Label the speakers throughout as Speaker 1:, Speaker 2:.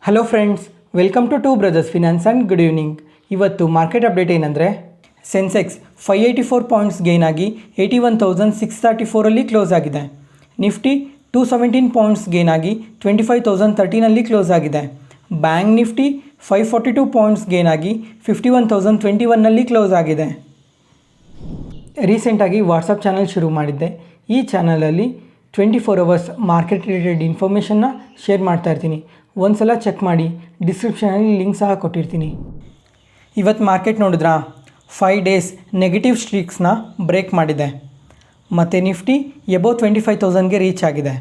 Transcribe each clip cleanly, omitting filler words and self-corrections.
Speaker 1: Hello friends, welcome to brothers finance and good evening. ಇವತ್ತು market update ಏನಂದರೆ, Sensex 584 points gain ಆಗಿ 81,634 close ಆಗಿದೆ. Nifty 217 points gain ಆಗಿ 25,013 close ಆಗಿದೆ. Bank Nifty 542 points gain ಆಗಿ 51,021 close ಆಗಿದೆ. ರೀಸೆಂಟಾಗಿ ವಾಟ್ಸಪ್ ಚಾನಲ್ ಶುರು ಮಾಡಿದ್ದೆ. ಈ ಚಾನಲಲ್ಲಿ 24 ಅವರ್ಸ್ ಮಾರ್ಕೆಟ್ ರಿಲೇಟೆಡ್ ಇನ್ಫಾರ್ಮೇಷನ್ನ ಶೇರ್ ಮಾಡ್ತಾ ಇರ್ತೀನಿ. ಒಂದು ಸಲ ಚೆಕ್ ಮಾಡಿ, ಡಿಸ್ಕ್ರಿಪ್ಷನಲ್ಲಿ ಲಿಂಕ್ ಸಹ ಕೊಟ್ಟಿರ್ತೀನಿ. ಇವತ್ತು ಮಾರ್ಕೆಟ್ ನೋಡಿದ್ರಾ, 5 ಡೇಸ್ ನೆಗೆಟಿವ್ ಸ್ಟ್ರೀಕ್ಸ್ನ ಬ್ರೇಕ್ ಮಾಡಿದೆ. ಮತ್ತು ನಿಫ್ಟಿ ಎಬೋ 25,000ಗೆ ರೀಚ್ ಆಗಿದೆ.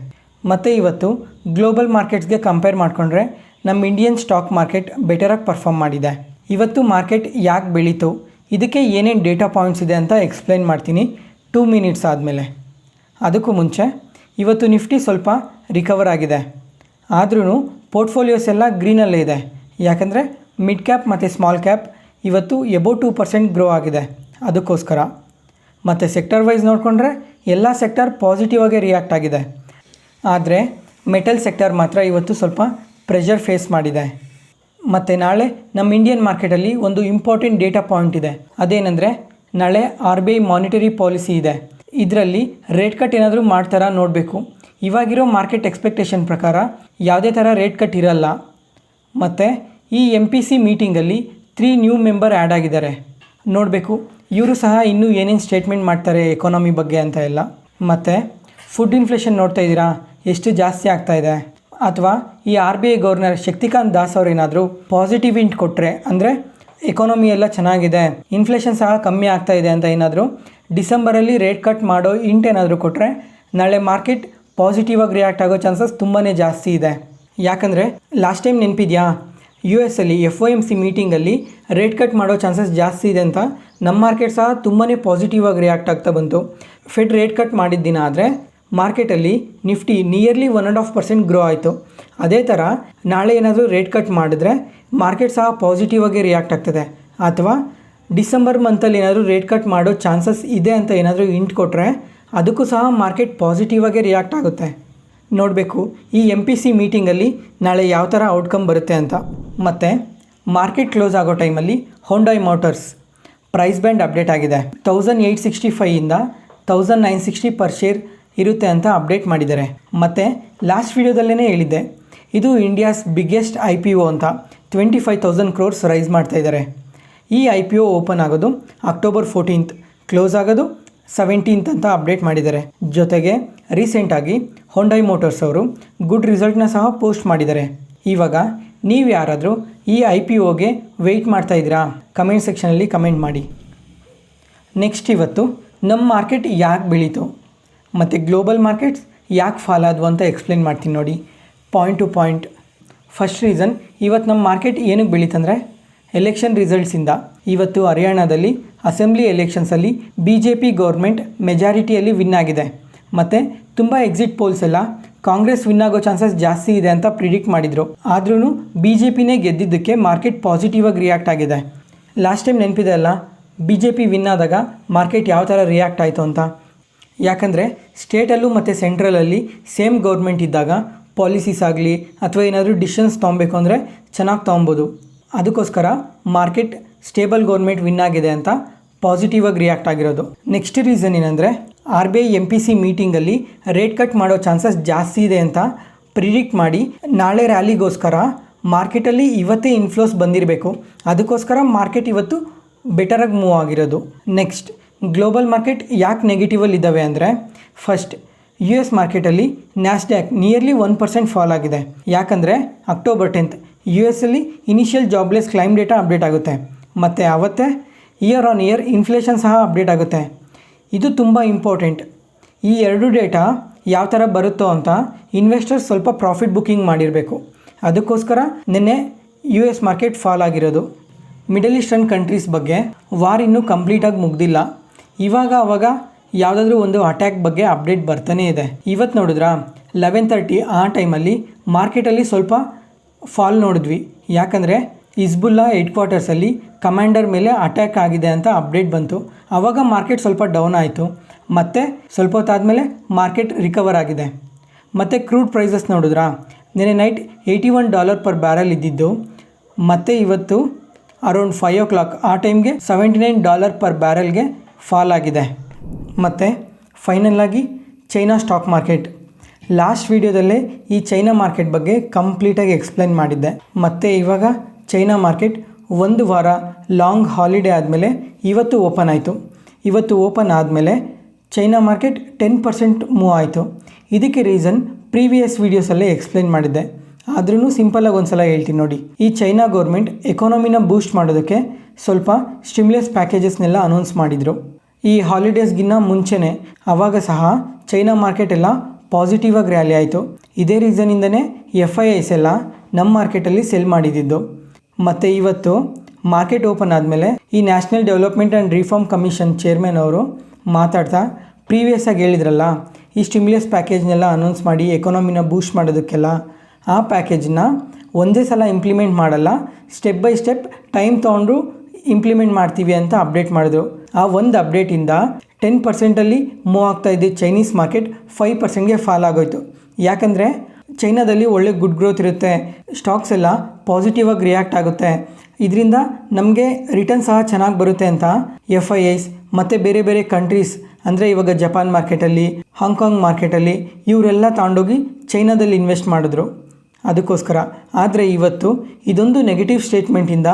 Speaker 1: ಮತ್ತು ಇವತ್ತು ಗ್ಲೋಬಲ್ ಮಾರ್ಕೆಟ್ಸ್ಗೆ ಕಂಪೇರ್ ಮಾಡಿಕೊಂಡ್ರೆ ನಮ್ಮ ಇಂಡಿಯನ್ ಸ್ಟಾಕ್ ಮಾರ್ಕೆಟ್ ಬೆಟರಾಗಿ ಪರ್ಫಾರ್ಮ್ ಮಾಡಿದೆ. ಇವತ್ತು ಮಾರ್ಕೆಟ್ ಯಾಕೆ ಬೆಳೀತು, ಇದಕ್ಕೆ ಏನೇನು ಡೇಟಾ ಪಾಯಿಂಟ್ಸ್ ಇದೆ ಅಂತ ಎಕ್ಸ್ಪ್ಲೈನ್ ಮಾಡ್ತೀನಿ 2 ಮಿನಿಟ್ಸ್ ಆದಮೇಲೆ. ಅದಕ್ಕೂ ಮುಂಚೆ ಇವತ್ತು ನಿಫ್ಟಿ ಸ್ವಲ್ಪ ರಿಕವರ್ ಆಗಿದೆ. ಆದ್ರೂ ಪೋರ್ಟ್ಫೋಲಿಯೋಸ್ ಎಲ್ಲ ಗ್ರೀನಲ್ಲೇ ಇದೆ. ಯಾಕಂದರೆ ಮಿಡ್ ಕ್ಯಾಪ್ ಮತ್ತು ಸ್ಮಾಲ್ ಕ್ಯಾಪ್ ಇವತ್ತು ಎಬೋ 2% ಗ್ರೋ ಆಗಿದೆ. ಅದಕ್ಕೋಸ್ಕರ. ಮತ್ತು ಸೆಕ್ಟರ್ ವೈಸ್ ನೋಡಿಕೊಂಡ್ರೆ ಎಲ್ಲ ಸೆಕ್ಟರ್ ಪಾಸಿಟಿವ್ ಆಗಿ ರಿಯಾಕ್ಟ್ ಆಗಿದೆ. ಆದರೆ ಮೆಟಲ್ ಸೆಕ್ಟರ್ ಮಾತ್ರ ಇವತ್ತು ಸ್ವಲ್ಪ ಪ್ರೆಷರ್ ಫೇಸ್ ಮಾಡಿದೆ. ಮತ್ತು ನಾಳೆ ನಮ್ಮ ಇಂಡಿಯನ್ ಮಾರ್ಕೆಟಲ್ಲಿ ಒಂದು ಇಂಪಾರ್ಟೆಂಟ್ ಡೇಟಾ ಪಾಯಿಂಟ್ ಇದೆ. ಅದೇನೆಂದರೆ, ನಾಳೆ RBI ಮಾನಿಟರಿ ಪಾಲಿಸಿ ಇದೆ. ಇದರಲ್ಲಿ ರೇಟ್ ಕಟ್ ಏನಾದರೂ ಮಾಡ್ತಾರಾ ನೋಡಬೇಕು. ಇವಾಗಿರೋ ಮಾರ್ಕೆಟ್ ಎಕ್ಸ್ಪೆಕ್ಟೇಷನ್ ಪ್ರಕಾರ ಯಾವುದೇ ಥರ ರೇಟ್ ಕಟ್ ಇರಲ್ಲ. ಮತ್ತು ಈ MPC ಮೀಟಿಂಗಲ್ಲಿ 3 ನ್ಯೂ ಮೆಂಬರ್ ಆ್ಯಡ್ ಆಗಿದ್ದಾರೆ. ನೋಡಬೇಕು ಇವರು ಸಹ ಇನ್ನೂ ಏನೇನು ಸ್ಟೇಟ್ಮೆಂಟ್ ಮಾಡ್ತಾರೆ ಎಕಾನಮಿ ಬಗ್ಗೆ ಅಂತ ಎಲ್ಲ. ಮತ್ತು ಫುಡ್ ಇನ್ಫ್ಲೇಷನ್ ನೋಡ್ತಾ ಇದ್ದೀರಾ, ಎಷ್ಟು ಜಾಸ್ತಿ ಆಗ್ತಾ ಇದೆ. ಅಥವಾ ಈ RBI ಗವರ್ನರ್ ಶಕ್ತಿಕಾಂತ್ ದಾಸ್ ಅವರೇನಾದರೂ ಪಾಸಿಟಿವ್ ಇಂಟ್ ಕೊಟ್ಟರೆ, ಅಂದರೆ ಎಕಾನಮಿ ಎಲ್ಲ ಚೆನ್ನಾಗಿದೆ, ಇನ್ಫ್ಲೇಷನ್ ಸಹ ಕಮ್ಮಿ ಆಗ್ತಾ ಇದೆ ಅಂತ ಏನಾದರೂ ಡಿಸೆಂಬರಲ್ಲಿ ರೇಟ್ ಕಟ್ ಮಾಡೋ ಇಂಟ್ ಏನಾದರೂ ಕೊಟ್ಟರೆ, ನಾಳೆ ಮಾರ್ಕೆಟ್ ಪಾಸಿಟಿವ್ ಆಗಿ ರಿಯಾಕ್ಟ್ ಆಗೋ ಚಾನ್ಸಸ್ ತುಂಬಾ ಜಾಸ್ತಿ ಇದೆ. ಯಾಕಂದರೆ ಲಾಸ್ಟ್ ಟೈಮ್ ನೆನಪಿದೆಯಾ, US ಅಲ್ಲಿ FOMC ಮೀಟಿಂಗಲ್ಲಿ ರೇಟ್ ಕಟ್ ಮಾಡೋ ಚಾನ್ಸಸ್ ಜಾಸ್ತಿ ಇದೆ ಅಂತ ನಮ್ಮ ಮಾರ್ಕೆಟ್ ಸಹ ತುಂಬಾ ಪಾಸಿಟಿವ್ ಆಗಿ ರಿಯಾಕ್ಟ್ ಆಗ್ತಾ ಬಂತು. ಫೆಡ್ ರೇಟ್ ಕಟ್ ಮಾಡಿದ ದಿನ ಆದರೆ ಮಾರ್ಕೆಟಲ್ಲಿ ನಿಫ್ಟಿ ನಿಯರ್ಲಿ 1.5% ಗ್ರೋ ಆಯಿತು. ಅದೇ ಥರ ನಾಳೆ ಏನಾದರೂ ರೇಟ್ ಕಟ್ ಮಾಡಿದ್ರೆ ಮಾರ್ಕೆಟ್ ಸಹ ಪಾಸಿಟಿವ್ ಆಗಿ ರಿಯಾಕ್ಟ್ ಆಗ್ತದೆ. ಅಥವಾ ಡಿಸೆಂಬರ್ ಮಂತಲ್ಲಿ ಏನಾದರೂ ರೇಟ್ ಕಟ್ ಮಾಡೋ ಚಾನ್ಸಸ್ ಇದೆ ಅಂತ ಏನಾದರೂ ಇಂಟ್ ಕೊಟ್ಟರೆ ಅದಕ್ಕೂ ಸಹ ಮಾರ್ಕೆಟ್ ಪಾಸಿಟಿವ್ ಆಗಿ ರಿಯಾಕ್ಟ್ ಆಗುತ್ತೆ. ನೋಡಬೇಕು ಈ MPC ಮೀಟಿಂಗಲ್ಲಿ ನಾಳೆ ಯಾವ ಥರ ಔಟ್ಕಮ್ ಬರುತ್ತೆ ಅಂತ. ಮತ್ತು ಮಾರ್ಕೆಟ್ ಕ್ಲೋಸ್ ಆಗೋ ಟೈಮಲ್ಲಿ Hyundai Motors price band update ಆಗಿದೆ. 1865ಇಂದ 1960 ಪರ್ ಶೇರ್ ಇರುತ್ತೆ ಅಂತ ಅಪ್ಡೇಟ್ ಮಾಡಿದ್ದಾರೆ. ಮತ್ತು ಲಾಸ್ಟ್ ವಿಡಿಯೋದಲ್ಲೇ ಹೇಳಿದ್ದೆ, ಇದು ಇಂಡಿಯಾಸ್ ಬಿಗ್ಗೆಸ್ಟ್ IPO ಅಂತ 25,000 crores ರೈಸ್ ಮಾಡ್ತಾ ಇದ್ದಾರೆ. ಈ IPO ಓಪನ್ ಆಗೋದು ಅಕ್ಟೋಬರ್ 14th, ಕ್ಲೋಸ್ ಆಗೋದು 17th ಅಂತ ಅಪ್ಡೇಟ್ ಮಾಡಿದ್ದಾರೆ. ಜೊತೆಗೆ ರೀಸೆಂಟಾಗಿ ಹೊಂಡೈ ಮೋಟರ್ಸ್ ಅವರು ಗುಡ್ ರಿಸಲ್ಟ್ನ ಸಹ ಪೋಸ್ಟ್ ಮಾಡಿದ್ದಾರೆ. ಇವಾಗ ನೀವು ಯಾರಾದರೂ ಈ IPOಗೆ ವೆಯ್ಟ್ ಮಾಡ್ತಾ ಇದ್ದೀರಾ? ಕಮೆಂಟ್ ಸೆಕ್ಷನಲ್ಲಿ ಕಮೆಂಟ್ ಮಾಡಿ. ನೆಕ್ಸ್ಟ್ ಇವತ್ತು ನಮ್ಮ ಮಾರ್ಕೆಟ್ ಯಾಕೆ ಬೆಳೀತು ಮತ್ತು ಗ್ಲೋಬಲ್ ಮಾರ್ಕೆಟ್ಸ್ ಯಾಕೆ ಫಾಲ್ ಆದವು ಅಂತ ಎಕ್ಸ್ಪ್ಲೇನ್ ಮಾಡ್ತೀನಿ ನೋಡಿ, point to point. First reason, ಇವತ್ತು ನಮ್ಮ ಮಾರ್ಕೆಟ್ ಏನಕ್ಕೆ ಬೆಳೀತಂದರೆ ಎಲೆಕ್ಷನ್ ರಿಸಲ್ಟ್ಸಿಂದ. ಇವತ್ತು ಹರಿಯಾಣದಲ್ಲಿ ಅಸೆಂಬ್ಲಿ ಎಲೆಕ್ಷನ್ಸಲ್ಲಿ BJP ಗೌರ್ಮೆಂಟ್ ಮೆಜಾರಿಟಿಯಲ್ಲಿ ವಿನ್ ಆಗಿದೆ. ಮತ್ತು ತುಂಬ ಎಕ್ಸಿಟ್ ಪೋಲ್ಸ್ ಎಲ್ಲ ಕಾಂಗ್ರೆಸ್ ವಿನ್ ಆಗೋ ಚಾನ್ಸಸ್ ಜಾಸ್ತಿ ಇದೆ ಅಂತ ಪ್ರಿಡಿಕ್ಟ್ ಮಾಡಿದರು. ಆದ್ರೂ BJPನೇ ಗೆದ್ದಿದ್ದಕ್ಕೆ ಮಾರ್ಕೆಟ್ ಪಾಸಿಟಿವ್ ಆಗಿ ರಿಯಾಕ್ಟ್ ಆಗಿದೆ. ಲಾಸ್ಟ್ ಟೈಮ್ ನೆನಪಿದೆ ಅಲ್ಲ, BJP ವಿನ್ ಆದಾಗ ಮಾರ್ಕೆಟ್ ಯಾವ ಥರ ರಿಯಾಕ್ಟ್ ಆಯಿತು ಅಂತ. ಯಾಕಂದರೆ ಸ್ಟೇಟಲ್ಲೂ ಮತ್ತು ಸೆಂಟ್ರಲಲ್ಲಿ ಸೇಮ್ ಗೌರ್ಮೆಂಟ್ ಇದ್ದಾಗ ಪಾಲಿಸೀಸ್ ಆಗಲಿ ಅಥವಾ ಏನಾದರೂ ಡಿಸಿಷನ್ಸ್ ತೊಗೊಬೇಕು ಅಂದರೆ ಚೆನ್ನಾಗಿ ತೊಗೊಬೋದು. ಅದಕ್ಕೋಸ್ಕರ ಮಾರ್ಕೆಟ್ ಸ್ಟೇಬಲ್ ಗೌರ್ಮೆಂಟ್ ವಿನ್ ಆಗಿದೆ ಅಂತ ಪಾಸಿಟಿವ್ ಆಗಿ ರಿಯಾಕ್ಟ್ ಆಗಿರೋದು. ನೆಕ್ಸ್ಟ್ ರೀಸನ್ ಏನಂದರೆ, RBI MPC ಮೀಟಿಂಗಲ್ಲಿ ರೇಟ್ ಕಟ್ ಮಾಡೋ ಚಾನ್ಸಸ್ ಜಾಸ್ತಿ ಇದೆ ಅಂತ ಪ್ರಿಡಿಕ್ಟ್ ಮಾಡಿ ನಾಳೆ ರ್ಯಾಲಿಗೋಸ್ಕರ ಮಾರ್ಕೆಟಲ್ಲಿ ಇವತ್ತೇ ಇನ್ಫ್ಲೋಸ್ ಬಂದಿರಬೇಕು. ಅದಕ್ಕೋಸ್ಕರ ಮಾರ್ಕೆಟ್ ಇವತ್ತು ಬೆಟರಾಗಿ ಮೂವ್ ಆಗಿರೋದು. ನೆಕ್ಸ್ಟ್, ಗ್ಲೋಬಲ್ ಮಾರ್ಕೆಟ್ ಯಾಕೆ ನೆಗೆಟಿವಲ್ಲಿ ಇದ್ದಾವೆ ಅಂದರೆ, ಫಸ್ಟ್ US ಮಾರ್ಕೆಟಲ್ಲಿ ನ್ಯಾಸ್ಡ್ಯಾಕ್ ನಿಯರ್ಲಿ 1% ಫಾಲ್ ಆಗಿದೆ. ಯಾಕಂದರೆ ಅಕ್ಟೋಬರ್ 10th US ಅಲ್ಲಿ initial jobless claim data update ಆಗುತ್ತೆ. ಮತ್ತು ಆವತ್ತೇ ಇಯರ್ ಆನ್ ಇಯರ್ ಇನ್ಫ್ಲೇಷನ್ ಸಹ ಅಪ್ಡೇಟ್ ಆಗುತ್ತೆ. ಇದು ತುಂಬ ಇಂಪಾರ್ಟೆಂಟ್. ಈ 2 ಡೇಟಾ ಯಾವ ಥರ ಬರುತ್ತೋ ಅಂತ ಇನ್ವೆಸ್ಟರ್ಸ್ ಸ್ವಲ್ಪ ಪ್ರಾಫಿಟ್ ಬುಕ್ಕಿಂಗ್ ಮಾಡಿರಬೇಕು. ಅದಕ್ಕೋಸ್ಕರ ನಿನ್ನೆ US ಮಾರ್ಕೆಟ್ ಫಾಲ್ ಆಗಿರೋದು. ಮಿಡಲ್ ಈಸ್ಟರ್ನ್ ಕಂಟ್ರೀಸ್ ಬಗ್ಗೆ ವಾರ್ ಇನ್ನೂ ಕಂಪ್ಲೀಟಾಗಿ ಮುಗ್ದಿಲ್ಲ. ಇವಾಗ ಅವಾಗ ಯಾವುದಾದ್ರೂ ಒಂದು ಅಟ್ಯಾಕ್ ಬಗ್ಗೆ ಅಪ್ಡೇಟ್ ಬರ್ತಾನೇ ಇದೆ. ಇವತ್ತು ನೋಡಿದ್ರಾ 11:30 ಆ ಟೈಮಲ್ಲಿ ಮಾರ್ಕೆಟಲ್ಲಿ ಸ್ವಲ್ಪ ಫಾಲ್ ನೋಡಿದ್ವಿ. ಯಾಕಂದರೆ ಹಿಜ್ಬುಲ್ಲಾ ಹೆಡ್ಕ್ವಾರ್ಟರ್ಸಲ್ಲಿ ಕಮಾಂಡರ್ ಮೇಲೆ ಅಟ್ಯಾಕ್ ಆಗಿದೆ ಅಂತ ಅಪ್ಡೇಟ್ ಬಂತು. ಆವಾಗ ಮಾರ್ಕೆಟ್ ಸ್ವಲ್ಪ ಡೌನ್ ಆಯಿತು. ಮತ್ತು ಸ್ವಲ್ಪ ಹೊತ್ತಾದಮೇಲೆ ಮಾರ್ಕೆಟ್ ರಿಕವರ್ ಆಗಿದೆ. ಮತ್ತು ಕ್ರೂಡ್ ಪ್ರೈಸಸ್ ನೋಡಿದ್ರಾ, ನೆನ್ನೆ ನೈಟ್ $81 ಪರ್ ಬ್ಯಾರಲ್ ಇದ್ದಿದ್ದು ಮತ್ತು ಇವತ್ತು ಅರೌಂಡ್ 5 o'clock ಆ ಟೈಮ್ಗೆ $79 ಪರ್ ಬ್ಯಾರಲ್ಗೆ ಫಾಲ್ ಆಗಿದೆ. ಮತ್ತು ಫೈನಲಾಗಿ ಚೈನಾ ಸ್ಟಾಕ್ ಮಾರ್ಕೆಟ್. ಲಾಸ್ಟ್ ವೀಡಿಯೋದಲ್ಲೇ ಈ ಚೈನಾ ಮಾರ್ಕೆಟ್ ಬಗ್ಗೆ ಕಂಪ್ಲೀಟಾಗಿ ಎಕ್ಸ್ಪ್ಲೈನ್ ಮಾಡಿದ್ದೆ. ಮತ್ತು ಇವಾಗ ಚೈನಾ ಮಾರ್ಕೆಟ್ ಒಂದು ವಾರ ಲಾಂಗ್ ಹಾಲಿಡೇ ಆದಮೇಲೆ ಇವತ್ತು ಓಪನ್ ಆಯಿತು. ಇವತ್ತು ಓಪನ್ ಆದಮೇಲೆ ಚೈನಾ ಮಾರ್ಕೆಟ್ 10% ಮೂವ್ ಆಯಿತು. ಇದಕ್ಕೆ ರೀಸನ್ ಪ್ರೀವಿಯಸ್ ವೀಡಿಯೋಸಲ್ಲೇ ಎಕ್ಸ್ಪ್ಲೈನ್ ಮಾಡಿದ್ದೆ, ಆದ್ರೂ ಸಿಂಪಲಾಗಿ ಒಂದು ಸಲ ಹೇಳ್ತೀನಿ ನೋಡಿ. ಈ ಚೈನಾ ಗೌರ್ಮೆಂಟ್ ಎಕಾನಮಿನ ಬೂಸ್ಟ್ ಮಾಡೋದಕ್ಕೆ ಸ್ವಲ್ಪ ಸ್ಟಿಮ್ಯುಲಸ್ ಪ್ಯಾಕೇಜಸ್ನೆಲ್ಲ ಅನೌನ್ಸ್ ಮಾಡಿದರು. ಈ ಹಾಲಿಡೇಸ್ಗಿನ್ನ ಮುಂಚೆನೇ ಆವಾಗ ಸಹ ಚೈನಾ ಮಾರ್ಕೆಟ್ ಎಲ್ಲ ಪಾಸಿಟಿವ್ ಆಗಿ ರ್ಯಾಲಿ ಆಯಿತು. ಇದೇ ರೀಸನಿಂದನೇ FIIs ಎಲ್ಲ ನಮ್ಮ ಮಾರ್ಕೆಟಲ್ಲಿ ಸೆಲ್ ಮಾಡಿದ್ದು. ಮತ್ತು ಇವತ್ತು ಮಾರ್ಕೆಟ್ ಓಪನ್ ಆದಮೇಲೆ ಈ national development and reform commission chairman ಅವರು ಮಾತಾಡ್ತಾ ಪ್ರೀವಿಯಸ್ ಆಗಿ ಹೇಳಿದ್ರಲ್ಲ, ಈ ಸ್ಟಿಮ್ಯುಲಸ್ ಪ್ಯಾಕೇಜ್ನೆಲ್ಲ ಅನೌನ್ಸ್ ಮಾಡಿ ಎಕಾನಮಿನ ಬೂಸ್ಟ್ ಮಾಡೋದಕ್ಕೆಲ್ಲ, ಆ ಪ್ಯಾಕೇಜ್ನ ಒಂದೇ ಸಲ ಇಂಪ್ಲಿಮೆಂಟ್ ಮಾಡಲ್ಲ, ಸ್ಟೆಪ್ ಬೈ ಸ್ಟೆಪ್ ಟೈಮ್ ತೊಗೊಂಡು ಇಂಪ್ಲಿಮೆಂಟ್ ಮಾಡ್ತೀವಿ ಅಂತ ಅಪ್ಡೇಟ್ ಮಾಡಿದ್ರು. ಆ ಒಂದು ಅಪ್ಡೇಟಿಂದ 10%ಅಲ್ಲಿ ಮೂವ್ ಆಗ್ತಾ ಇದ್ದ ಚೈನೀಸ್ ಮಾರ್ಕೆಟ್ 5%ಗೆ ಫಾಲ್ ಆಗೋಯ್ತು. ಯಾಕಂದರೆ ಚೈನಾದಲ್ಲಿ ಒಳ್ಳೆ ಗುಡ್ ಗ್ರೋತ್ ಇರುತ್ತೆ, ಸ್ಟಾಕ್ಸ್ ಎಲ್ಲ ಪಾಸಿಟಿವ್ ಆಗಿ ರಿಯಾಕ್ಟ್ ಆಗುತ್ತೆ, ಇದರಿಂದ ನಮಗೆ ರಿಟರ್ನ್ ಸಹ ಚೆನ್ನಾಗಿ ಬರುತ್ತೆ ಅಂತ FIIs ಮತ್ತು ಬೇರೆ ಬೇರೆ ಕಂಟ್ರೀಸ್ ಅಂದರೆ ಇವಾಗ ಜಪಾನ್ ಮಾರ್ಕೆಟಲ್ಲಿ, ಹಾಂಗ್ಕಾಂಗ್ ಮಾರ್ಕೆಟಲ್ಲಿ ಇವರೆಲ್ಲ ತಗೊಂಡೋಗಿ ಚೈನಾದಲ್ಲಿ ಇನ್ವೆಸ್ಟ್ ಮಾಡಿದ್ರು ಅದಕ್ಕೋಸ್ಕರ. ಆದರೆ ಇವತ್ತು ಇದೊಂದು ನೆಗೆಟಿವ್ ಸ್ಟೇಟ್ಮೆಂಟಿಂದ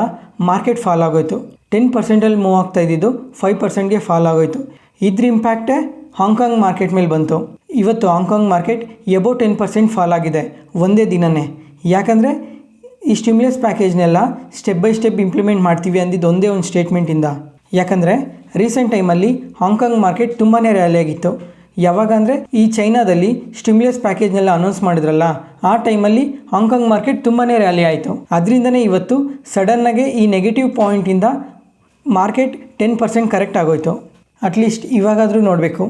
Speaker 1: ಮಾರ್ಕೆಟ್ ಫಾಲ್ ಆಗೋಯ್ತು. 10%ಅಲ್ಲಿ ಮೂವ್ ಆಗ್ತಾ ಇದ್ದಿದ್ದು 5%ಗೆ ಫಾಲ್ ಆಗೋಯ್ತು. ಇದ್ರ ಇಂಪ್ಯಾಕ್ಟೇ ಹಾಂಗ್ಕಾಂಗ್ ಮಾರ್ಕೆಟ್ ಮೇಲೆ ಬಂತು. ಇವತ್ತು ಹಾಂಗ್ಕಾಂಗ್ ಮಾರ್ಕೆಟ್ ಎಬೋ 10% ಫಾಲ್ ಆಗಿದೆ ಒಂದೇ ದಿನವೇ. ಯಾಕಂದರೆ ಈ ಸ್ಟಿಮ್ಯುಲಸ್ ಪ್ಯಾಕೇಜ್ನೆಲ್ಲ ಸ್ಟೆಪ್ ಬೈ ಸ್ಟೆಪ್ ಇಂಪ್ಲಿಮೆಂಟ್ ಮಾಡ್ತೀವಿ ಅಂದಿದ್ದು ಒಂದೇ ಒಂದು ಸ್ಟೇಟ್ಮೆಂಟಿಂದ. ಯಾಕಂದರೆ ರೀಸೆಂಟ್ ಟೈಮಲ್ಲಿ ಹಾಂಗ್ಕಾಂಗ್ ಮಾರ್ಕೆಟ್ ತುಂಬಾ ರ್ಯಾಲಿ ಆಗಿತ್ತು. ಯಾವಾಗ ಅಂದರೆ ಈ ಚೈನಾದಲ್ಲಿ ಸ್ಟಿಮ್ಯುಲಸ್ ಪ್ಯಾಕೇಜ್ನೆಲ್ಲ ಅನೌನ್ಸ್ ಮಾಡಿದ್ರಲ್ಲ, ಆ ಟೈಮಲ್ಲಿ ಹಾಂಗ್ಕಾಂಗ್ ಮಾರ್ಕೆಟ್ ತುಂಬಾ ರ್ಯಾಲಿ ಆಯಿತು. ಅದರಿಂದನೇ ಇವತ್ತು ಸಡನ್ನಾಗೆ ಈ ನೆಗೆಟಿವ್ ಪಾಯಿಂಟಿಂದ ಮಾರ್ಕೆಟ್ 10% ಕರೆಕ್ಟ್ ಆಗೋಯ್ತು. ಅಟ್ಲೀಸ್ಟ್ ಇವಾಗಾದರೂ ನೋಡಬೇಕು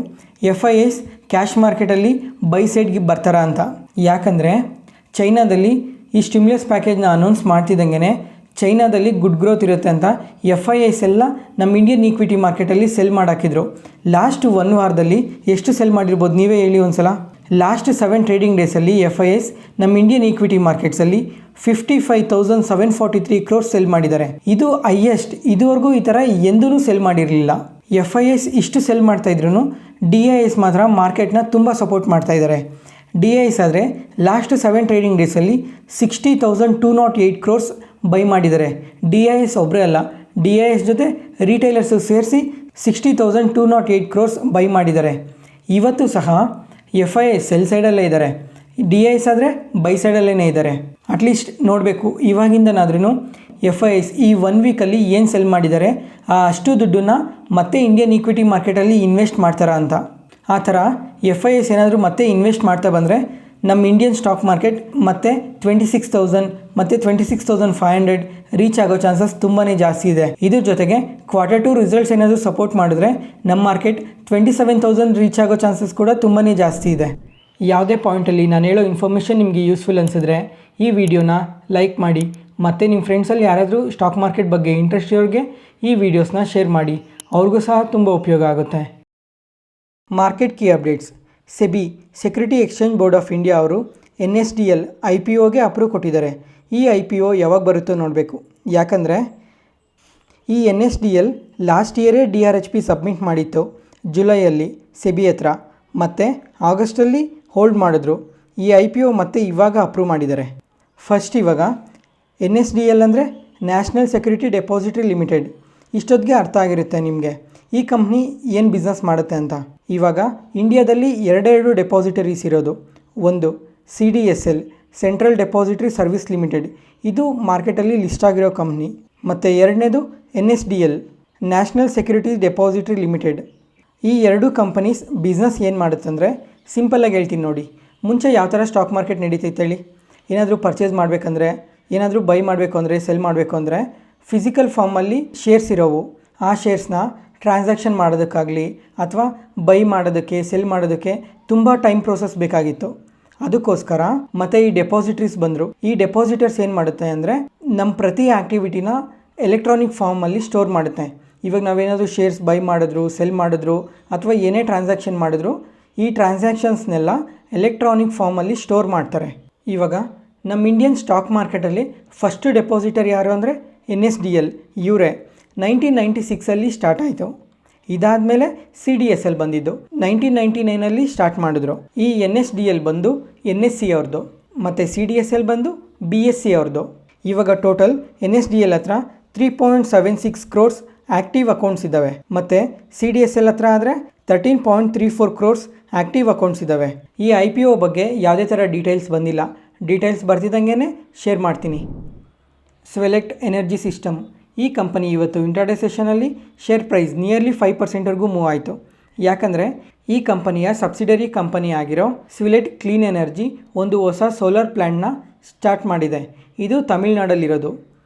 Speaker 1: FIIs ಕ್ಯಾಶ್ ಮಾರ್ಕೆಟಲ್ಲಿ ಬೈ ಸೈಡ್ಗೆ ಬರ್ತಾರಾ ಅಂತ. ಯಾಕಂದರೆ ಚೈನಾದಲ್ಲಿ ಈ ಸ್ಟಿಮ್ಯುಲಸ್ ಪ್ಯಾಕೇಜ್ನ ಅನೌನ್ಸ್ ಮಾಡ್ತಿದ್ದಂಗೆ ಚೈನಾದಲ್ಲಿ ಗುಡ್ ಗ್ರೋತ್ ಇರುತ್ತೆ ಅಂತ FIIs ಎಲ್ಲ ನಮ್ಮ ಇಂಡಿಯನ್ ಈಕ್ವಿಟಿ ಮಾರ್ಕೆಟಲ್ಲಿ ಸೆಲ್ ಮಾಡಾಕಿದ್ರು. ಲಾಸ್ಟ್ 1 ವಾರದಲ್ಲಿ ಎಷ್ಟು ಸೆಲ್ ಮಾಡಿರ್ಬೋದು ನೀವೇ ಹೇಳಿ ಒಂದು ಸಲ. ಲಾಸ್ಟ್ 7 ಟ್ರೇಡಿಂಗ್ ಡೇಸಲ್ಲಿ FIIs ನಮ್ಮ ಇಂಡಿಯನ್ ಈಕ್ವಿಟಿ ಮಾರ್ಕೆಟ್ಸಲ್ಲಿ 55,743 crores ಸೆಲ್ ಮಾಡಿದ್ದಾರೆ. ಇದು ಹೈಯೆಸ್ಟ್, ಇದುವರೆಗೂ ಈ ಥರ ಎಂದೂ ಸೆಲ್ ಮಾಡಿರಲಿಲ್ಲ. FIIs ಇಷ್ಟು ಸೆಲ್ ಮಾಡ್ತಾಯಿದ್ರು DIIs ಮಾತ್ರ ಮಾರ್ಕೆಟ್ನ ತುಂಬ ಸಪೋರ್ಟ್ ಮಾಡ್ತಾಯಿದ್ದಾರೆ. DIIs ಆದರೆ ಲಾಸ್ಟ್ 7 ಟ್ರೇಡಿಂಗ್ ಡೇಸಲ್ಲಿ 60,208 crores ಬೈ ಮಾಡಿದ್ದಾರೆ. DIIs ಒಬ್ಬರೇ ಅಲ್ಲ, DIIs ಜೊತೆ ರಿಟೈಲರ್ಸು ಸೇರಿಸಿ 60,208 crores ಬೈ ಮಾಡಿದ್ದಾರೆ. ಇವತ್ತು ಸಹ FIIs ಸೆಲ್ ಸೈಡಲ್ಲೇ ಇದ್ದಾರೆ, DIIs ಆದರೆ ಬೈ ಸೈಡಲ್ಲೇ ಇದ್ದಾರೆ. ಅಟ್ಲೀಸ್ಟ್ ನೋಡಬೇಕು ಇವಾಗಿಂದನಾದ್ರೂ FIIs ಈ 1 ವೀಕಲ್ಲಿ ಏನು ಸೆಲ್ ಮಾಡಿದ್ದಾರೆ, ಅಷ್ಟು ದುಡ್ಡನ್ನು ಮತ್ತೆ ಇಂಡಿಯನ್ ಈಕ್ವಿಟಿ ಮಾರ್ಕೆಟಲ್ಲಿ ಇನ್ವೆಸ್ಟ್ ಮಾಡ್ತಾರಾ ಅಂತ. ಆ ಥರ FIIs ಏನಾದರೂ ಮತ್ತೆ ಇನ್ವೆಸ್ಟ್ ಮಾಡ್ತಾ ಬಂದರೆ ನಮ್ಮ ಇಂಡಿಯನ್ ಸ್ಟಾಕ್ ಮಾರ್ಕೆಟ್ ಮತ್ತೆ 26,000 ಮತ್ತು 26,500 ರೀಚ್ ಆಗೋ ಚಾನ್ಸಸ್ ತುಂಬಾ ಜಾಸ್ತಿ ಇದೆ. ಇದ್ರ ಜೊತೆಗೆ Q2 ರಿಸಲ್ಟ್ಸ್ ಏನಾದರೂ ಸಪೋರ್ಟ್ ಮಾಡಿದ್ರೆ ನಮ್ಮ ಮಾರ್ಕೆಟ್ 27,000 ರೀಚ್ ಆಗೋ ಚಾನ್ಸಸ್ ಕೂಡ ತುಂಬಾ ಜಾಸ್ತಿ ಇದೆ. ಯಾವುದೇ ಪಾಯಿಂಟಲ್ಲಿ ನಾನು ಹೇಳೋ ಇನ್ಫಾರ್ಮೇಷನ್ ನಿಮಗೆ ಯೂಸ್ಫುಲ್ ಅನಿಸಿದ್ರೆ ಈ ವಿಡಿಯೋನ ಲೈಕ್ ಮಾಡಿ, ಮತ್ತು ನಿಮ್ಮ ಫ್ರೆಂಡ್ಸಲ್ಲಿ ಯಾರಾದರೂ ಸ್ಟಾಕ್ ಮಾರ್ಕೆಟ್ ಬಗ್ಗೆ ಇಂಟ್ರೆಸ್ಟ್ ಇರೋರಿಗೆ ಈ ವಿಡಿಯೋಸ್ನ ಶೇರ್ ಮಾಡಿ, ಅವ್ರಿಗೂ ಸಹ ತುಂಬ ಉಪಯೋಗ ಆಗುತ್ತೆ. Market key updates. SEBI security exchange board of India ಅವರು NSDL IPOಗೆ ಅಪ್ರೂವ್ ಕೊಟ್ಟಿದ್ದಾರೆ. ಈ IPO ಯಾವಾಗ ಬರುತ್ತೋ ನೋಡಬೇಕು. ಯಾಕಂದರೆ ಈ NSDL ಲಾಸ್ಟ್ ಇಯರೇ DRHP ಸಬ್ಮಿಟ್ ಮಾಡಿತ್ತು ಜುಲೈಯಲ್ಲಿ ಸೆಬಿ ಹತ್ರ, ಮತ್ತು ಆಗಸ್ಟಲ್ಲಿ ಹೋಲ್ಡ್ ಮಾಡಿದ್ರು. ಈ IPO ಮತ್ತೆ ಇವಾಗ ಅಪ್ರೂವ್ ಮಾಡಿದ್ದಾರೆ. ಫಸ್ಟ್ ಇವಾಗ NSDL ಅಂದರೆ ನ್ಯಾಷನಲ್ ಸೆಕ್ಯೂರಿಟಿ ಡೆಪಾಸಿಟರಿ ಲಿಮಿಟೆಡ್. ಇಷ್ಟೊತ್ತಿಗೆ ಅರ್ಥ ಆಗಿರುತ್ತೆ ನಿಮಗೆ ಈ ಕಂಪ್ನಿ ಏನು ಬಿಸ್ನೆಸ್ ಮಾಡುತ್ತೆ ಅಂತ. ಇವಾಗ ಇಂಡಿಯಾದಲ್ಲಿ ಎರಡೆರಡು ಡೆಪಾಸಿಟರೀಸ್ ಇರೋದು. ಒಂದು CDSL central depository service limited, ಇದು ಮಾರ್ಕೆಟಲ್ಲಿ ಲಿಸ್ಟ್ ಆಗಿರೋ ಕಂಪ್ನಿ. ಮತ್ತು ಎರಡನೇದು NSDL national security depository limited. ಈ ಎರಡು ಕಂಪನೀಸ್ ಬಿಸ್ನೆಸ್ ಏನು ಮಾಡುತ್ತಂದರೆ, ಸಿಂಪಲ್ಲಾಗಿ ಹೇಳ್ತೀನಿ ನೋಡಿ. ಮುಂಚೆ ಯಾವ ಥರ ಸ್ಟಾಕ್ ಮಾರ್ಕೆಟ್ ನಡೀತೈತೆ ಹೇಳಿ. ಏನಾದರೂ ಪರ್ಚೇಸ್ ಮಾಡಬೇಕಂದ್ರೆ, ಏನಾದರೂ ಬೈ ಮಾಡಬೇಕು ಅಂದರೆ, ಸೆಲ್ ಮಾಡಬೇಕು ಅಂದರೆ ಫಿಸಿಕಲ್ ಫಾರ್ಮಲ್ಲಿ ಶೇರ್ಸ್ ಇರೋವು. ಆ ಶೇರ್ಸ್ನ ಟ್ರಾನ್ಸಾಕ್ಷನ್ ಮಾಡೋದಕ್ಕಾಗಲಿ ಅಥವಾ ಬೈ ಮಾಡೋದಕ್ಕೆ, ಸೆಲ್ ಮಾಡೋದಕ್ಕೆ ತುಂಬ ಟೈಮ್ ಪ್ರೋಸೆಸ್ ಬೇಕಾಗಿತ್ತು. ಅದಕ್ಕೋಸ್ಕರ ಮತ್ತು ಈ ಡೆಪಾಸಿಟರೀಸ್ ಬಂದರು. ಈ ಡೆಪಾಸಿಟರ್ಸ್ ಏನು ಮಾಡುತ್ತೆ ಅಂದರೆ ನಮ್ಮ ಪ್ರತಿ ಆ್ಯಕ್ಟಿವಿಟಿನ ಎಲೆಕ್ಟ್ರಾನಿಕ್ ಫಾರ್ಮಲ್ಲಿ ಸ್ಟೋರ್ ಮಾಡುತ್ತೆ. ಇವಾಗ ನಾವೇನಾದರೂ ಶೇರ್ಸ್ ಬೈ ಮಾಡಿದ್ರು, ಸೆಲ್ ಮಾಡಿದ್ರು ಅಥವಾ ಏನೇ ಟ್ರಾನ್ಸಾಕ್ಷನ್ ಮಾಡಿದ್ರು, ಈ ಟ್ರಾನ್ಸಾಕ್ಷನ್ಸ್ನೆಲ್ಲ ಎಲೆಕ್ಟ್ರಾನಿಕ್ ಫಾರ್ಮಲ್ಲಿ ಸ್ಟೋರ್ ಮಾಡ್ತಾರೆ. ಇವಾಗ ನಮ್ಮ ಇಂಡಿಯನ್ ಸ್ಟಾಕ್ ಮಾರ್ಕೆಟಲ್ಲಿ ಫಸ್ಟ್ ಡೆಪಾಸಿಟರ್ ಯಾರು ಅಂದರೆ NSDL ಇವರೇ 1996 ಸ್ಟಾರ್ಟ್ ಆಯಿತು. ಇದಾದಮೇಲೆ CDSL ಬಂದಿದ್ದು 1999 ಸ್ಟಾರ್ಟ್ ಮಾಡಿದ್ರು. ಈ NSDL ಬಂದು NSE ಅವ್ರದ್ದು ಮತ್ತು CDSL ಬಂದು BSE ಅವ್ರದ್ದು. ಇವಾಗ ಟೋಟಲ್ NSDL ಹತ್ರ 3.76 crores ಆ್ಯಕ್ಟಿವ್ ಅಕೌಂಟ್ಸ್ ಇದ್ದಾವೆ ಮತ್ತು CDSL ಹತ್ರ ಆದರೆ 13.34 crores ಆ್ಯಕ್ಟಿವ್ ಅಕೌಂಟ್ಸ್ ಇದ್ದಾವೆ. ಈ IPO ಬಗ್ಗೆ ಯಾವುದೇ ಥರ ಡೀಟೇಲ್ಸ್ ಬಂದಿಲ್ಲ. ಡೀಟೇಲ್ಸ್ ಬರ್ತಿದ್ದಂಗೆ ಶೇರ್ ಮಾಡ್ತೀನಿ. ಸ್ವೆಲೆಕ್ಟ್ ಎನರ್ಜಿ ಸಿಸ್ಟಮ್ ಈ ಕಂಪನಿ ಇವತ್ತು ಇಂಟ್ರಾಡೇ ಸೆಷನಲ್ಲಿ ಶೇರ್ ಪ್ರೈಸ್ ನಿಯರ್ಲಿ 5%ವರೆಗೂ ಮೂವ್ ಆಯಿತು. ಯಾಕಂದರೆ ಈ ಕಂಪನಿಯ ಸಬ್ಸಿಡರಿ ಕಂಪನಿ ಆಗಿರೋ ಸ್ವಿಲೆಟ್ ಕ್ಲೀನ್ ಎನರ್ಜಿ ಒಂದು ಹೊಸ ಸೋಲಾರ್ ಪ್ಲ್ಯಾಂಟ್ನ ಸ್ಟಾರ್ಟ್ ಮಾಡಿದೆ. ಇದು ತಮಿಳ್ನಾಡಲ್ಲಿರೋದು.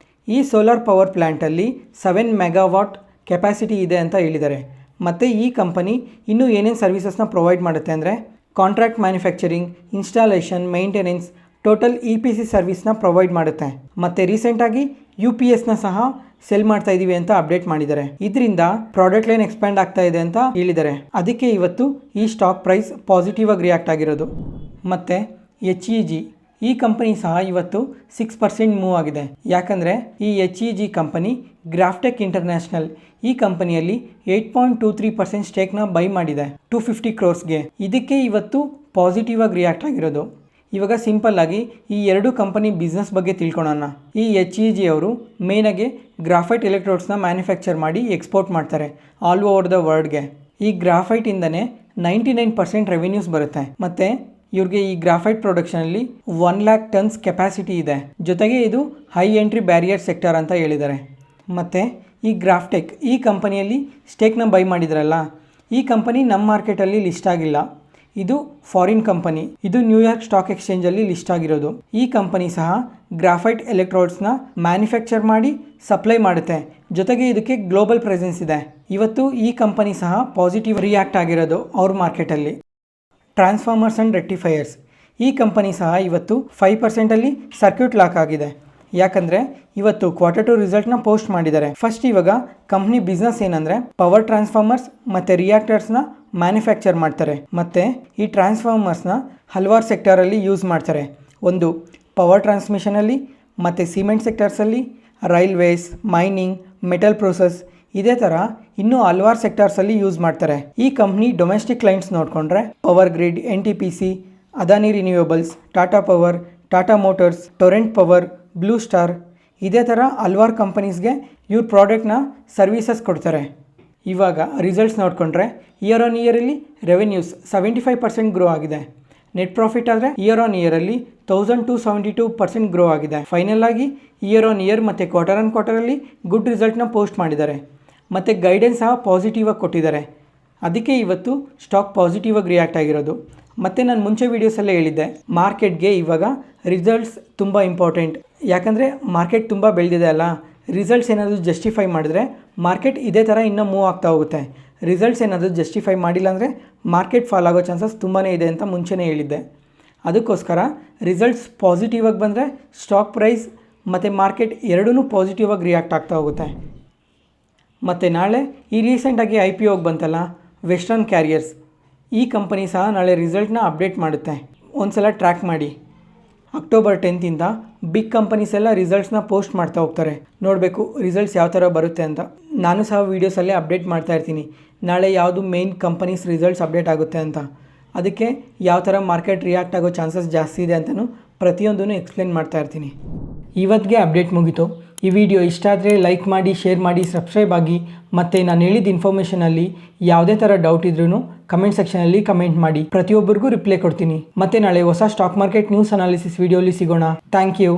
Speaker 1: ಈ ಸೋಲಾರ್ ಪವರ್ ಪ್ಲ್ಯಾಂಟಲ್ಲಿ 7 ಮೆಗಾವಾಟ್ ಕೆಪಾಸಿಟಿ ಇದೆ ಅಂತ ಹೇಳಿದ್ದಾರೆ. ಮತ್ತು ಈ ಕಂಪನಿ ಇನ್ನೂ ಏನೇನು ಸರ್ವಿಸಸ್ನ ಪ್ರೊವೈಡ್ ಮಾಡುತ್ತೆ ಅಂದರೆ contract manufacturing, installation, maintenance, total EPC ಸರ್ವಿಸ್ನ ಪ್ರೊವೈಡ್ ಮಾಡುತ್ತೆ. ಮತ್ತು ರೀಸೆಂಟಾಗಿ UPSನ ಸಹ ಸೆಲ್ ಮಾಡ್ತಾ ಇದ್ದೀವಿ ಅಂತ ಅಪ್ಡೇಟ್ ಮಾಡಿದ್ದಾರೆ. ಇದರಿಂದ ಪ್ರಾಡಕ್ಟ್ ಲೈನ್ ಎಕ್ಸ್ಪ್ಯಾಂಡ್ ಆಗ್ತಾ ಇದೆ ಅಂತ ಹೇಳಿದ್ದಾರೆ. ಅದಕ್ಕೆ ಇವತ್ತು ಈ ಸ್ಟಾಕ್ ಪ್ರೈಸ್ ಪಾಸಿಟಿವ್ ಆಗಿ ರಿಯಾಕ್ಟ್ ಆಗಿರೋದು. ಮತ್ತು HEG ಈ ಕಂಪನಿ ಸಹ ಇವತ್ತು 6% ಮೂವ್ ಆಗಿದೆ. ಯಾಕಂದರೆ ಈ HEG ಕಂಪನಿ ಗ್ರಾಫ್ಟೆಕ್ ಇಂಟರ್ನ್ಯಾಷನಲ್ ಈ ಕಂಪನಿಯಲ್ಲಿ 8.23% ಸ್ಟೇಕ್ನ ಬೈ ಮಾಡಿದೆ 250 crores. ಇದಕ್ಕೆ ಇವತ್ತು ಪಾಸಿಟಿವ್ ಆಗಿ ರಿಯಾಕ್ಟ್ ಆಗಿರೋದು. ಇವಾಗ ಸಿಂಪಲ್ ಆಗಿ ಈ ಎರಡು ಕಂಪನಿ ಬಿಸ್ನೆಸ್ ಬಗ್ಗೆ ತಿಳ್ಕೊಳ್ಳೋಣ. ಈ HEG ಅವರು ಮೇನಾಗಿ ಗ್ರಾಫೈಟ್ ಎಲೆಕ್ಟ್ರೋಡ್ಸ್ನ ಮ್ಯಾನುಫ್ಯಾಕ್ಚರ್ ಮಾಡಿ ಎಕ್ಸ್ಪೋರ್ಟ್ ಮಾಡ್ತಾರೆ ಆಲ್ ಓವರ್ ದ ವರ್ಲ್ಡ್ಗೆ. ಈ ಗ್ರಾಫೈಟಿಂದನೇ 99% ರೆವಿನ್ಯೂಸ್ ಬರುತ್ತೆ. ಮತ್ತು ಇವ್ರಿಗೆ ಈ ಗ್ರಾಫೈಟ್ ಪ್ರೊಡಕ್ಷನಲ್ಲಿ 1 lakh tons ಕೆಪಾಸಿಟಿ ಇದೆ. ಜೊತೆಗೆ ಇದು ಹೈ ಎಂಟ್ರಿ ಬ್ಯಾರಿಯರ್ ಸೆಕ್ಟರ್ ಅಂತ ಹೇಳಿದ್ದಾರೆ. ಮತ್ತು ಈ ಗ್ರಾಫ್ಟೆಕ್ ಈ ಕಂಪನಿಯಲ್ಲಿ ಸ್ಟೇಕ್ನ ಬೈ ಮಾಡಿದ್ರಲ್ಲ, ಈ ಕಂಪನಿ ನಮ್ಮ ಮಾರ್ಕೆಟಲ್ಲಿ ಲಿಸ್ಟ್ ಆಗಿಲ್ಲ. ಇದು ಫಾರಿನ್ ಕಂಪನಿ. ಇದು ನ್ಯೂಯಾರ್ಕ್ ಸ್ಟಾಕ್ ಎಕ್ಸ್ಚೇಂಜಲ್ಲಿ ಲಿಸ್ಟ್ ಆಗಿರೋದು. ಈ ಕಂಪನಿ ಸಹ ಗ್ರಾಫೈಟ್ ಎಲೆಕ್ಟ್ರೋಡ್ಸ್ನ ಮ್ಯಾನುಫ್ಯಾಕ್ಚರ್ ಮಾಡಿ ಸಪ್ಲೈ ಮಾಡುತ್ತೆ. ಜೊತೆಗೆ ಇದಕ್ಕೆ ಗ್ಲೋಬಲ್ ಪ್ರೆಸೆನ್ಸ್ ಇದೆ. ಇವತ್ತು ಈ ಕಂಪನಿ ಸಹ ಪಾಸಿಟಿವ್ ರಿಯಾಕ್ಟ್ ಆಗಿರೋದು ಅವ್ರ ಮಾರ್ಕೆಟಲ್ಲಿ. ಟ್ರಾನ್ಸ್ಫಾರ್ಮರ್ಸ್ ಆ್ಯಂಡ್ ರೆಕ್ಟಿಫೈಯರ್ಸ್ ಈ ಕಂಪನಿ ಸಹ ಇವತ್ತು 5%ಅಲ್ಲಿ ಸರ್ಕ್ಯೂಟ್ ಲಾಕ್ ಆಗಿದೆ. ಯಾಕಂದರೆ ಇವತ್ತು Q2 ರಿಸಲ್ಟ್ನ ಪೋಸ್ಟ್ ಮಾಡಿದ್ದಾರೆ. ಫಸ್ಟ್ ಇವಾಗ ಕಂಪ್ನಿ ಬಿಸ್ನೆಸ್ ಏನಂದರೆ ಪವರ್ ಟ್ರಾನ್ಸ್ಫಾರ್ಮರ್ಸ್ ಮತ್ತು ರಿಯಾಕ್ಟರ್ಸ್ನ ಮ್ಯಾನುಫ್ಯಾಕ್ಚರ್ ಮಾಡ್ತಾರೆ. ಮತ್ತು ಈ ಟ್ರಾನ್ಸ್ಫಾರ್ಮರ್ಸ್ನ ಹಲವಾರು ಸೆಕ್ಟರಲ್ಲಿ ಯೂಸ್ ಮಾಡ್ತಾರೆ. ಒಂದು ಪವರ್ ಟ್ರಾನ್ಸ್ಮಿಷನಲ್ಲಿ, ಮತ್ತು ಸಿಮೆಂಟ್ ಸೆಕ್ಟರ್ಸಲ್ಲಿ, ರೈಲ್ವೇಸ್, ಮೈನಿಂಗ್, ಮೆಟಲ್ ಪ್ರೊಸೆಸ್, ಇದೇ ಥರ ಇನ್ನೂ ಹಲವಾರು ಸೆಕ್ಟರ್ಸಲ್ಲಿ ಯೂಸ್ ಮಾಡ್ತಾರೆ. ಈ ಕಂಪ್ನಿ ಡೊಮೆಸ್ಟಿಕ್ ಕ್ಲೈಂಟ್ಸ್ ನೋಡಿಕೊಂಡ್ರೆ Power Grid, NTPC, Adani Renewables, Tata Power, Tata Motors, Torrent Power, Blue Star, ಇದೇ ಥರ ಹಲವಾರು ಕಂಪನೀಸ್ಗೆ ಇವ್ರ ಪ್ರಾಡಕ್ಟ್ನ ಸರ್ವೀಸಸ್ ಕೊಡ್ತಾರೆ. ಇವಾಗ ರಿಸಲ್ಟ್ಸ್ ನೋಡಿಕೊಂಡ್ರೆ ಇಯರ್ ಆನ್ ಇಯರಲ್ಲಿ ರೆವೆನ್ಯೂಸ್ 75% ಗ್ರೋ ಆಗಿದೆ. ನೆಟ್ ಪ್ರಾಫಿಟ್ ಆದರೆ ಇಯರ್ ಆನ್ ಇಯರಲ್ಲಿ 1272% ಗ್ರೋ ಆಗಿದೆ. ಫೈನಲ್ ಆಗಿ ಇಯರ್ ಆನ್ ಇಯರ್ ಮತ್ತು ಕ್ವಾರ್ಟರಲ್ಲಿ ಗುಡ್ ರಿಸಲ್ಟ್ನ ಪೋಸ್ಟ್ ಮಾಡಿದ್ದಾರೆ. ಮತ್ತು ಗೈಡೆನ್ಸ್ ಸಹ ಪಾಸಿಟಿವ್ ಆಗಿ ಕೊಟ್ಟಿದ್ದಾರೆ. ಅದಕ್ಕೆ ಇವತ್ತು ಸ್ಟಾಕ್ ಪಾಸಿಟಿವ್ ಆಗಿ ರಿಯಾಕ್ಟ್ ಆಗಿರೋದು. ಮತ್ತು ನಾನು ಮುಂಚೆ ವೀಡಿಯೋಸಲ್ಲೇ ಹೇಳಿದ್ದೆ, ಮಾರ್ಕೆಟ್ಗೆ ಇವಾಗ ರಿಸಲ್ಟ್ಸ್ ತುಂಬ ಇಂಪಾರ್ಟೆಂಟ್. ಯಾಕಂದರೆ ಮಾರ್ಕೆಟ್ ತುಂಬ ಬೆಳೆದಿದೆ ಅಲ್ಲ, ರಿಸಲ್ಟ್ಸ್ ಏನಾದರೂ ಜಸ್ಟಿಫೈ ಮಾಡಿದ್ರೆ ಮಾರ್ಕೆಟ್ ಇದೇ ಥರ ಇನ್ನೂ ಮೂವ್ ಆಗ್ತಾ ಹೋಗುತ್ತೆ. ರಿಸಲ್ಟ್ಸ್ ಏನಾದರೂ ಜಸ್ಟಿಫೈ ಮಾಡಿಲ್ಲ ಅಂದರೆ ಮಾರ್ಕೆಟ್ ಫಾಲ್ ಆಗೋ ಚಾನ್ಸಸ್ ತುಂಬಾ ಇದೆ ಅಂತ ಮುಂಚೆನೇ ಹೇಳಿದ್ದೆ. ಅದಕ್ಕೋಸ್ಕರ ರಿಸಲ್ಟ್ಸ್ ಪಾಸಿಟಿವ್ ಆಗಿ ಬಂದರೆ ಸ್ಟಾಕ್ ಪ್ರೈಸ್ ಮತ್ತು ಮಾರ್ಕೆಟ್ ಎರಡೂ ಪಾಸಿಟಿವ್ ಆಗಿ ರಿಯಾಕ್ಟ್ ಆಗ್ತಾ ಹೋಗುತ್ತೆ. ಮತ್ತು ನಾಳೆ ಈ ರೀಸೆಂಟಾಗಿ IPO ಬಂತಲ್ಲ ವೆಸ್ಟರ್ನ್ ಕ್ಯಾರಿಯರ್ಸ್, ಈ ಕಂಪನಿ ಸಹ ನಾಳೆ ರಿಸಲ್ಟ್ನ ಅಪ್ಡೇಟ್ ಮಾಡುತ್ತೆ. ಒಂದು ಸಲ ಟ್ರ್ಯಾಕ್ ಮಾಡಿ. ಅಕ್ಟೋಬರ್ 10th ಬಿಗ್ ಕಂಪನೀಸ್ ಎಲ್ಲ ರಿಸಲ್ಟ್ಸ್ನ ಪೋಸ್ಟ್ ಮಾಡ್ತಾ ಹೋಗ್ತಾರೆ. ನೋಡಬೇಕು ರಿಸಲ್ಟ್ಸ್ ಯಾವ ಥರ ಬರುತ್ತೆ ಅಂತ. ನಾನು ಸಹ ವೀಡಿಯೋಸಲ್ಲೇ ಅಪ್ಡೇಟ್ ಮಾಡ್ತಾ ಇರ್ತೀನಿ ನಾಳೆ ಯಾವುದು ಮೇನ್ ಕಂಪನೀಸ್ ರಿಸಲ್ಟ್ಸ್ ಅಪ್ಡೇಟ್ ಆಗುತ್ತೆ ಅಂತ. ಅದಕ್ಕೆ ಯಾವ ಥರ ಮಾರ್ಕೆಟ್ ರಿಯಾಕ್ಟ್ ಆಗೋ ಚಾನ್ಸಸ್ ಜಾಸ್ತಿ ಇದೆ ಅಂತಲೂ ಪ್ರತಿಯೊಂದನ್ನು ಎಕ್ಸ್ಪ್ಲೇನ್ ಮಾಡ್ತಾ ಇರ್ತೀನಿ. ಇವತ್ತಿಗೆ ಅಪ್ಡೇಟ್ ಮುಗೀತು. ಈ ವಿಡಿಯೋ ಇಷ್ಟ ಆದರೆ ಲೈಕ್ ಮಾಡಿ, ಶೇರ್ ಮಾಡಿ, ಸಬ್ಸ್ಕ್ರೈಬ್ ಆಗಿ. ಮತ್ತು ನಾನು ಹೇಳಿದ ಇನ್ಫಾರ್ಮೇಷನಲ್ಲಿ ಯಾವುದೇ ಥರ ಡೌಟ್ ಇದ್ರೂ ಕಮೆಂಟ್ ಸೆಕ್ಷನಲ್ಲಿ ಕಮೆಂಟ್ ಮಾಡಿ. ಪ್ರತಿಯೊಬ್ಬರಿಗೂ ರಿಪ್ಲೈ ಕೊಡ್ತೀನಿ. ಮತ್ತು ನಾಳೆ ಹೊಸ ಸ್ಟಾಕ್ ಮಾರ್ಕೆಟ್ ನ್ಯೂಸ್ ಅನಾಲಿಸಿಸ್ ವಿಡಿಯೋಲಿ ಸಿಗೋಣ. Thank you.